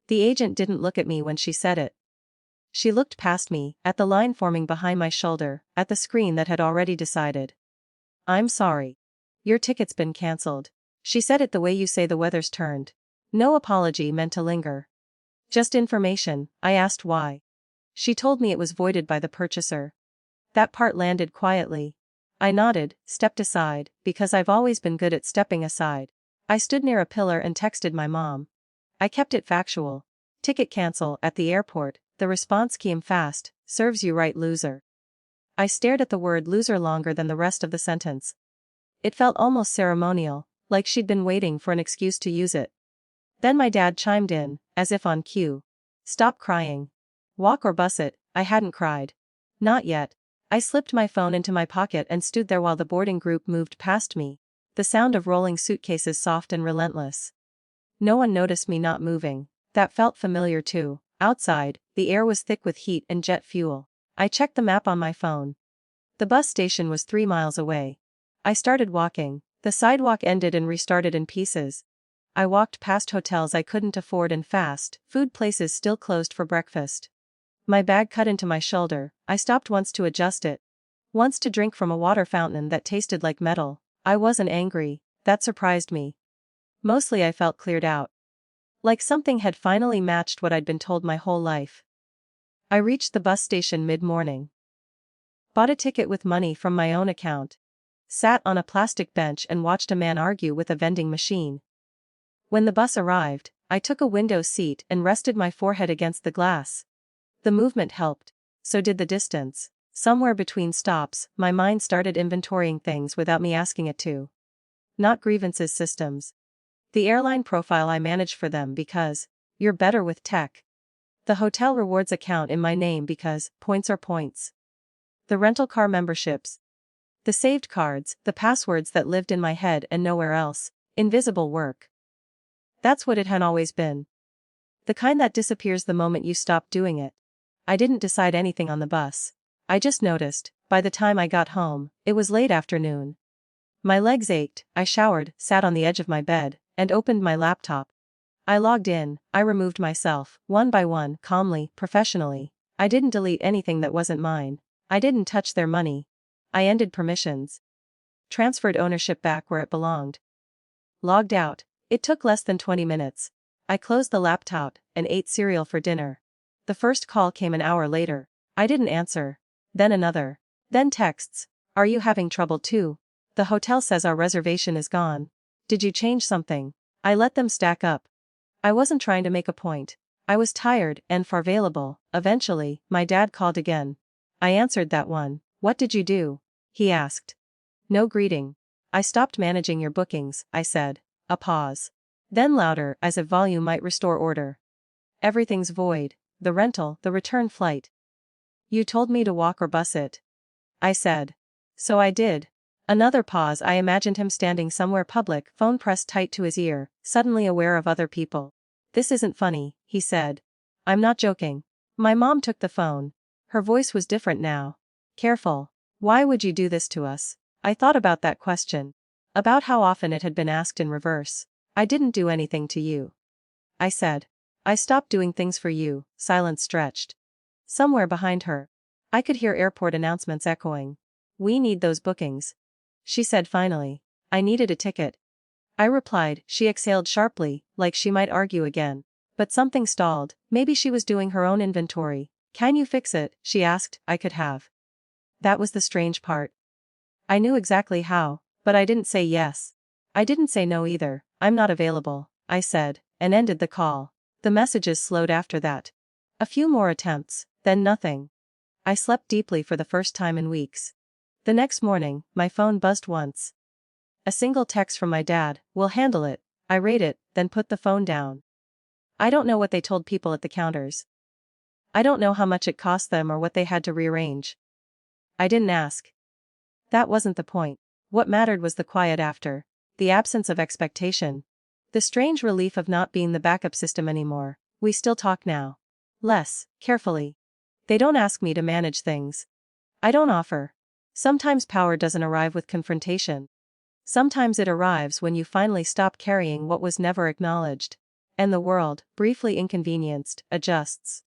The agent didn't look at me when she said it. She looked past me, at the line forming behind my shoulder, at the screen that had already decided. I'm sorry. Your ticket's been cancelled. She said it the way you say the weather's turned. No apology meant to linger. Just information. I asked why. She told me it was voided by the purchaser. That part landed quietly. I nodded, stepped aside, because I've always been good at stepping aside. I stood near a pillar and texted my mom. I kept it factual. Ticket cancel at the airport. The response came fast, serves you right, loser. I stared at the word loser longer than the rest of the sentence. It felt almost ceremonial, like she'd been waiting for an excuse to use it. Then my dad chimed in, as if on cue. Stop crying. Walk or bus it. I hadn't cried. Not yet. I slipped my phone into my pocket and stood there while the boarding group moved past me. The sound of rolling suitcases soft and relentless. No one noticed me not moving. That felt familiar too. Outside, the air was thick with heat and jet fuel. I checked the map on my phone. The bus station was 3 miles away. I started walking. The sidewalk ended and restarted in pieces. I walked past hotels I couldn't afford and fast food places still closed for breakfast. My bag cut into my shoulder. I stopped once to adjust it. Once to drink from a water fountain that tasted like metal. I wasn't angry. That surprised me. Mostly I felt cleared out. Like something had finally matched what I'd been told my whole life. I reached the bus station mid-morning. Bought a ticket with money from my own account. Sat on a plastic bench and watched a man argue with a vending machine. When the bus arrived, I took a window seat and rested my forehead against the glass. The movement helped. So did the distance. Somewhere between stops, my mind started inventorying things without me asking it to. Not grievances, systems. The airline profile I manage for them because you're better with tech. The hotel rewards account in my name because points are points. The rental car memberships. The saved cards, the passwords that lived in my head and nowhere else. Invisible work. That's what it had always been. The kind that disappears the moment you stop doing it. I didn't decide anything on the bus. I just noticed, by the time I got home, it was late afternoon. My legs ached. I showered, sat on the edge of my bed, and opened my laptop. I logged in. I removed myself, one by one, calmly, professionally. I didn't delete anything that wasn't mine. I didn't touch their money. I ended permissions. Transferred ownership back where it belonged. Logged out. It took less than 20 minutes. I closed the laptop and ate cereal for dinner. The first call came an hour later. I didn't answer. Then another. Then texts. Are you having trouble too? The hotel says our reservation is gone. Did you change something? I let them stack up. I wasn't trying to make a point. I was tired and far available. Eventually, my dad called again. I answered that one. What did you do? He asked. No greeting. I stopped managing your bookings, I said. A pause. Then louder, as if volume might restore order. Everything's void. The rental, the return flight. You told me to walk or bus it. I said. So I did. Another pause. I imagined him standing somewhere public, phone pressed tight to his ear, suddenly aware of other people. This isn't funny, he said. I'm not joking. My mom took the phone. Her voice was different now. Careful. Why would you do this to us? I thought about that question. About how often it had been asked in reverse. I didn't do anything to you. I said. I stopped doing things for you. Silence stretched. Somewhere behind her. I could hear airport announcements echoing. We need those bookings. She said finally. I needed a ticket. I replied. She exhaled sharply, like she might argue again. But something stalled. Maybe she was doing her own inventory. Can you fix it? She asked. I could have. That was the strange part. I knew exactly how, but I didn't say yes. I didn't say no either. I'm not available, I said, and ended the call. The messages slowed after that. A few more attempts, then nothing. I slept deeply for the first time in weeks. The next morning, my phone buzzed once. A single text from my dad. We'll handle it. I read it, then put the phone down. I don't know what they told people at the counters. I don't know how much it cost them or what they had to rearrange. I didn't ask. That wasn't the point. What mattered was the quiet after. The absence of expectation. The strange relief of not being the backup system anymore. We still talk now. Less, carefully. They don't ask me to manage things. I don't offer. Sometimes power doesn't arrive with confrontation. Sometimes it arrives when you finally stop carrying what was never acknowledged. And the world, briefly inconvenienced, adjusts.